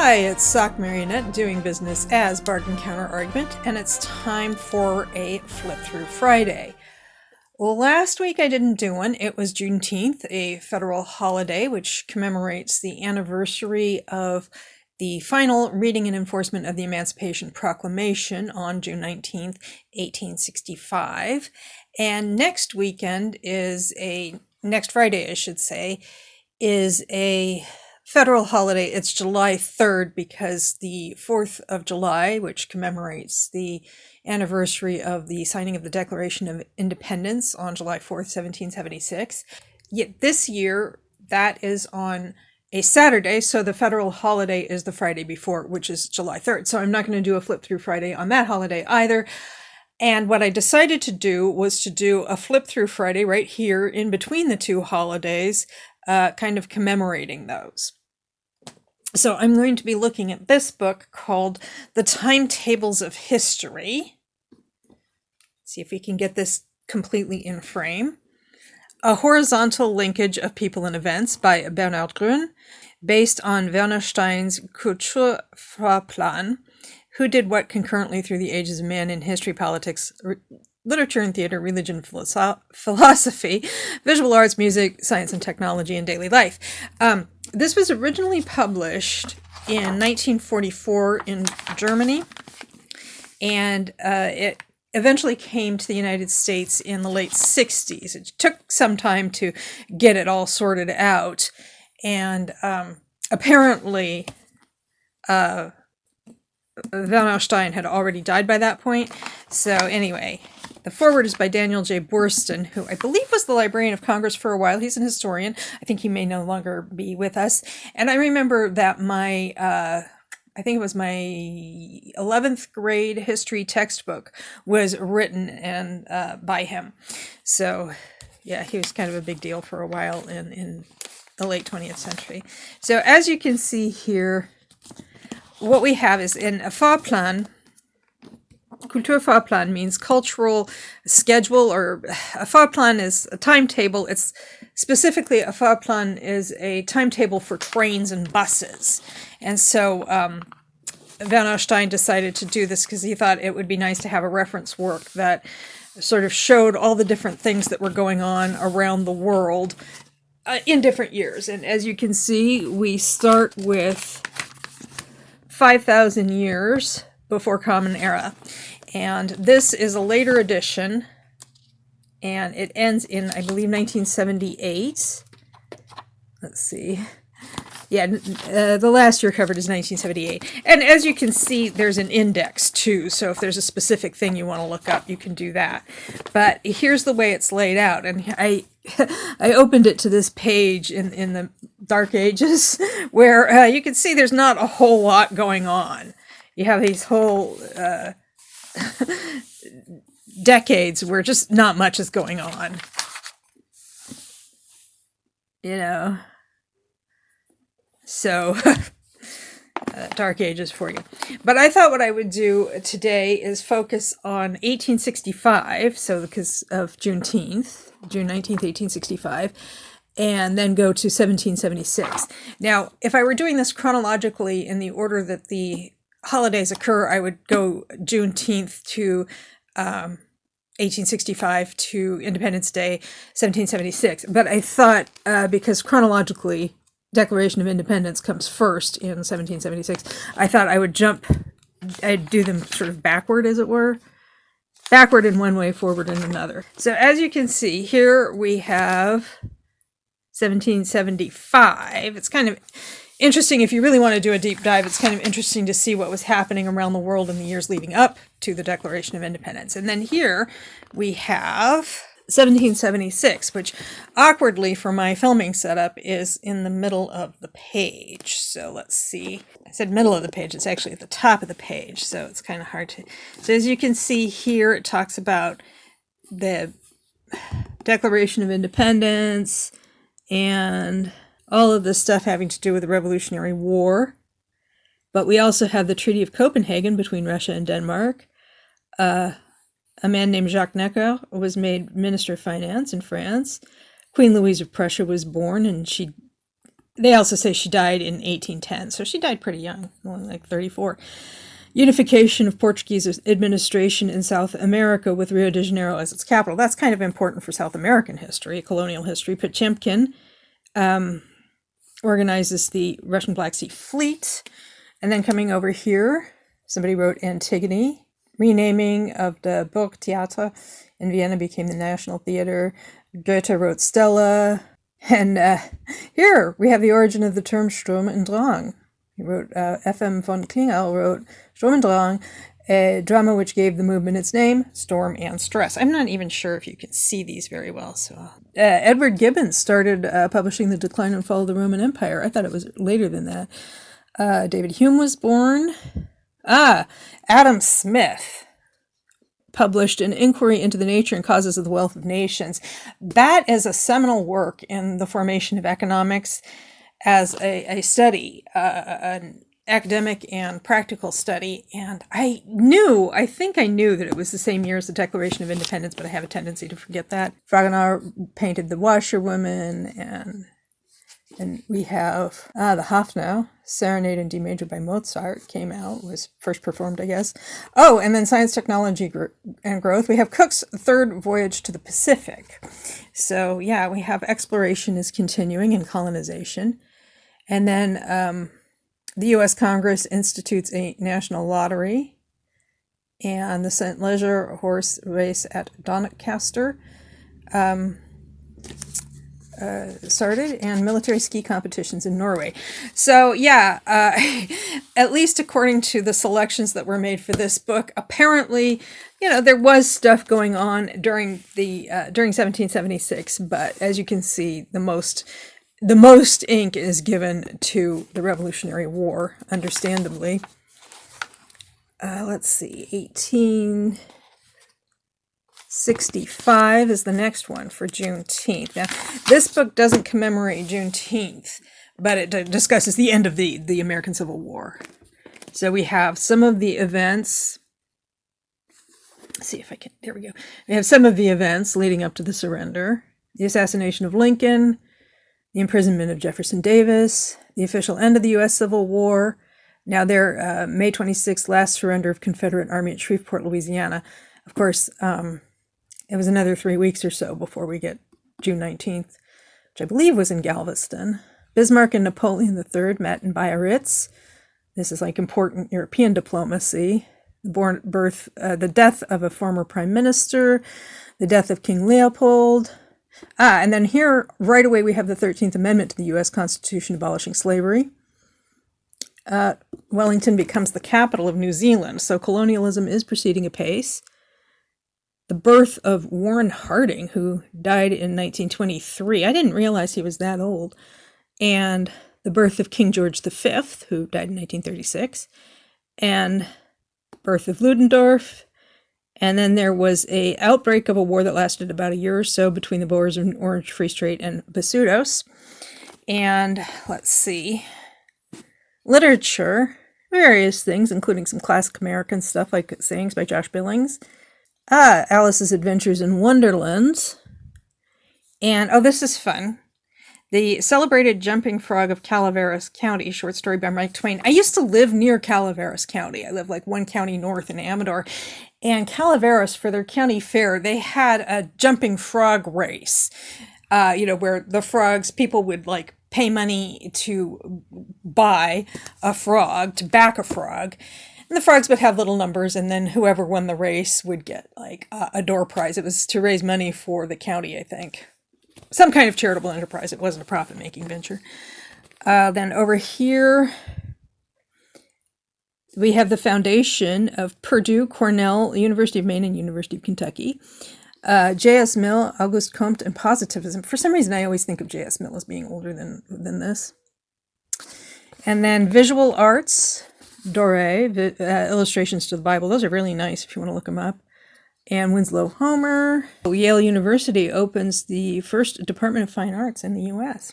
Hi, it's Sock Marionette doing business as Bargain Counter Argument, and it's time for a Flip Through Friday. Well, last week I didn't do one. It was Juneteenth, a federal holiday which commemorates the anniversary of the final reading and enforcement of the Emancipation Proclamation on June 19th, 1865. And next Friday, I should say, is a federal holiday. It's July 3rd because the 4th of July, which commemorates the anniversary of the signing of the Declaration of Independence on July 4th, 1776. Yet this year, that is on a Saturday, so the federal holiday is the Friday before, which is July 3rd. So I'm not going to do a Flip Through Friday on that holiday either. And what I decided to do was to do a Flip Through Friday right here in between the two holidays, kind of commemorating those. So I'm going to be looking at this book called The Timetables of History. See if we can get this completely in frame. A horizontal linkage of people and events by Bernard Grün, based on Werner Stein's Kulturfahrplan, Who Did What Concurrently Through the Ages of Man in History, Politics, Literature and Theater, Religion, Philosophy, Visual Arts, Music, Science and Technology, and Daily Life. This was originally published in 1944 in Germany, and it eventually came to the United States in the late 60s. It took some time to get it all sorted out, and apparently Werner Stein had already died by that point. So anyway, the foreword is by Daniel J. Boorstin, who I believe was the Librarian of Congress for a while. He's an historian. I think he may no longer be with us. And I remember that I think it was my 11th grade history textbook was written by him. So yeah, he was kind of a big deal for a while in the late 20th century. So as you can see here, what we have is in a Fahrplan. Kulturfahrplan means cultural schedule, or a Fahrplan is a timetable. It's specifically a Fahrplan is a timetable for trains and buses. And so Werner Stein decided to do this because he thought it would be nice to have a reference work that sort of showed all the different things that were going on around the world in different years. And as you can see, we start with 5,000 years before Common Era. And this is a later edition, and it ends in, I believe, 1978. Let's see. Yeah, the last year covered is 1978. And as you can see, there's an index, too. So if there's a specific thing you want to look up, you can do that. But here's the way it's laid out. And I opened it to this page in the Dark Ages, where you can see there's not a whole lot going on. You have these whole decades where just not much is going on. You know. So, Dark Ages for you. But I thought what I would do today is focus on 1865, so because of Juneteenth, June 19th, 1865, and then go to 1776. Now, if I were doing this chronologically in the order that the holidays occur, I would go Juneteenth to 1865 to Independence Day, 1776. But I thought, because chronologically, Declaration of Independence comes first in 1776, I thought I'd do them sort of backward, as it were. Backward in one way, forward in another. So as you can see, here we have 1775. It's kind of interesting, if you really want to do a deep dive, it's kind of interesting to see what was happening around the world in the years leading up to the Declaration of Independence. And then here we have 1776, which awkwardly for my filming setup is in the middle of the page. So let's see. I said middle of the page. It's actually at the top of the page, so it's kind of hard to... So as you can see here, it talks about the Declaration of Independence and all of this stuff having to do with the Revolutionary War. But we also have the Treaty of Copenhagen between Russia and Denmark. A man named Jacques Necker was made Minister of Finance in France. Queen Louise of Prussia was born, and she They also say she died in 1810, so she died pretty young, only like 34. Unification of Portuguese administration in South America with Rio de Janeiro as its capital. That's kind of important for South American history, colonial history. Potemkin organizes the Russian Black Sea Fleet. And then coming over here, somebody wrote Antigone. Renaming of the Burgtheater in Vienna became the National Theater. Goethe wrote Stella. And here we have the origin of the term Sturm und Drang. He wrote, F.M. von Klingel wrote Sturm und Drang, a drama which gave the movement its name, Storm and Stress. I'm not even sure if you can see these very well. So, Edward Gibbon started publishing The Decline and Fall of the Roman Empire. I thought it was later than that. David Hume was born. Adam Smith published An Inquiry into the Nature and Causes of the Wealth of Nations. That is a seminal work in the formation of economics as a study, an academic and practical study. And I think I knew that it was the same year as the Declaration of Independence, but I have a tendency to forget that. Fragonard painted The Washerwoman, and we have the Hafner, Serenade in D major by Mozart, came out, was first performed, I guess. Oh, and then Science, Technology, and Growth. We have Cook's third voyage to the Pacific. So, yeah, we have exploration is continuing and colonization. And then the U.S. Congress institutes a national lottery, and the St. Leger horse race at Doncaster started, and military ski competitions in Norway. So yeah, at least according to the selections that were made for this book, apparently, there was stuff going on during 1776, but as you can see, the most ink is given to the Revolutionary War, understandably. Let's see, 1865 is the next one for Juneteenth. Now, this book doesn't commemorate Juneteenth, but it discusses the end of the American Civil War. So we have some of the events. Let's see if I can, there we go. We have some of the events leading up to the surrender. The assassination of Lincoln, the imprisonment of Jefferson Davis, the official end of the U.S. Civil War. Now their May 26th last surrender of Confederate Army at Shreveport, Louisiana. Of course, it was another 3 weeks or so before we get June 19th, which I believe was in Galveston. Bismarck and Napoleon III met in Biarritz. This is like important European diplomacy. The death of a former prime minister, the death of King Leopold. And then here, right away, we have the 13th Amendment to the U.S. Constitution abolishing slavery. Wellington becomes the capital of New Zealand, so colonialism is proceeding apace. The birth of Warren Harding, who died in 1923. I didn't realize he was that old. And the birth of King George V, who died in 1936. And birth of Ludendorff. And then there was a outbreak of a war that lasted about a year or so between the Boers of Orange Free State and Basutos. And let's see, literature, various things, including some classic American stuff like sayings by Josh Billings. Alice's Adventures in Wonderland. And, this is fun. The Celebrated Jumping Frog of Calaveras County, short story by Mark Twain. I used to live near Calaveras County. I live like one county north in Amador. And Calaveras, for their county fair, they had a jumping frog race, where the frogs, people would like pay money to buy a frog, to back a frog. And the frogs would have little numbers, and then whoever won the race would get like a door prize. It was to raise money for the county, I think. Some kind of charitable enterprise. It wasn't a profit-making venture. Then over here, we have the foundation of Purdue, Cornell, University of Maine, and University of Kentucky. J.S. Mill, Auguste Comte, and Positivism. For some reason, I always think of J.S. Mill as being older than this. And then visual arts, Doré, illustrations to the Bible. Those are really nice if you want to look them up. And Winslow Homer. Yale University opens the first Department of Fine Arts in the U.S.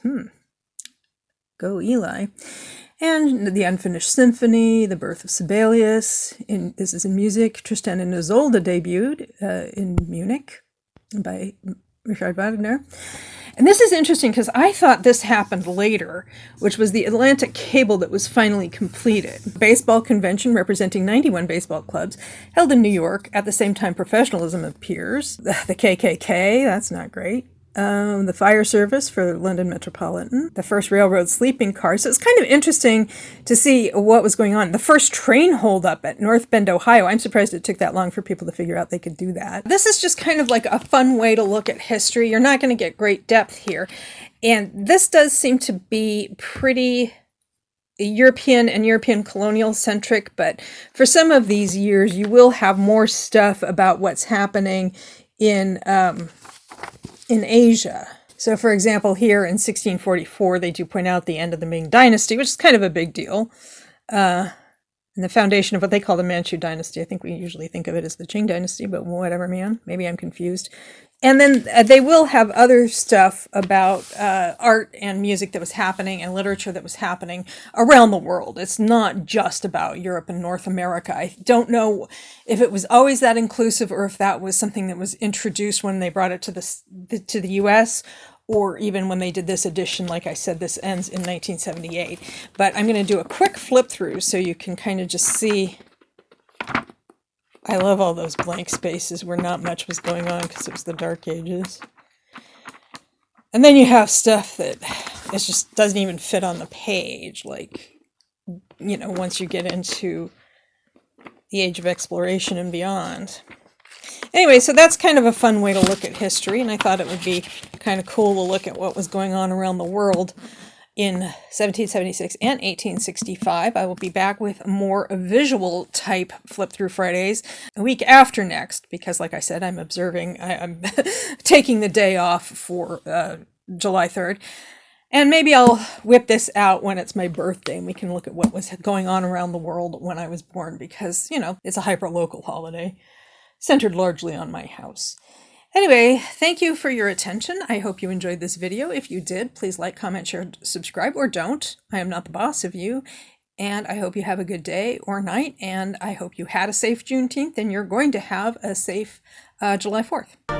Go Eli. And the Unfinished Symphony, The Birth of Sibelius. This is in music. Tristan and Isolde debuted in Munich by Richard Wagner. And this is interesting because I thought this happened later, which was the Atlantic cable that was finally completed. Baseball convention representing 91 baseball clubs held in New York at the same time professionalism appears. The KKK, that's not great. The fire service for London Metropolitan, the first railroad sleeping car. So it's kind of interesting to see what was going on. The first train holdup at North Bend, Ohio. I'm surprised it took that long for people to figure out they could do that. This is just kind of like a fun way to look at history. You're not going to get great depth here. And this does seem to be pretty European and European colonial centric, but for some of these years, you will have more stuff about what's happening in Asia. So, for example, here in 1644, they do point out the end of the Ming Dynasty, which is kind of a big deal, and the foundation of what they call the Manchu Dynasty. I think we usually think of it as the Qing Dynasty, but whatever, man. Maybe I'm confused. And then they will have other stuff about art and music that was happening and literature that was happening around the world. It's not just about Europe and North America. I don't know if it was always that inclusive or if that was something that was introduced when they brought it to the U.S., or even when they did this edition. Like I said, this ends in 1978. But I'm going to do a quick flip through so you can kind of just see. I love all those blank spaces where not much was going on because it was the Dark Ages. And then you have stuff that it just doesn't even fit on the page. Like, you know, once you get into the Age of Exploration and beyond. Anyway, so that's kind of a fun way to look at history, and I thought it would be kind of cool to look at what was going on around the world in 1776 and 1865. I will be back with more visual type Flip Through Fridays a week after next, because like I said, I'm taking the day off for July 3rd. And maybe I'll whip this out when it's my birthday and we can look at what was going on around the world when I was born, because, you know, it's a hyper-local holiday centered largely on my house. Anyway, thank you for your attention. I hope you enjoyed this video. If you did, please like, comment, share, subscribe, or don't. I am not the boss of you. And I hope you have a good day or night. And I hope you had a safe Juneteenth and you're going to have a safe July 4th.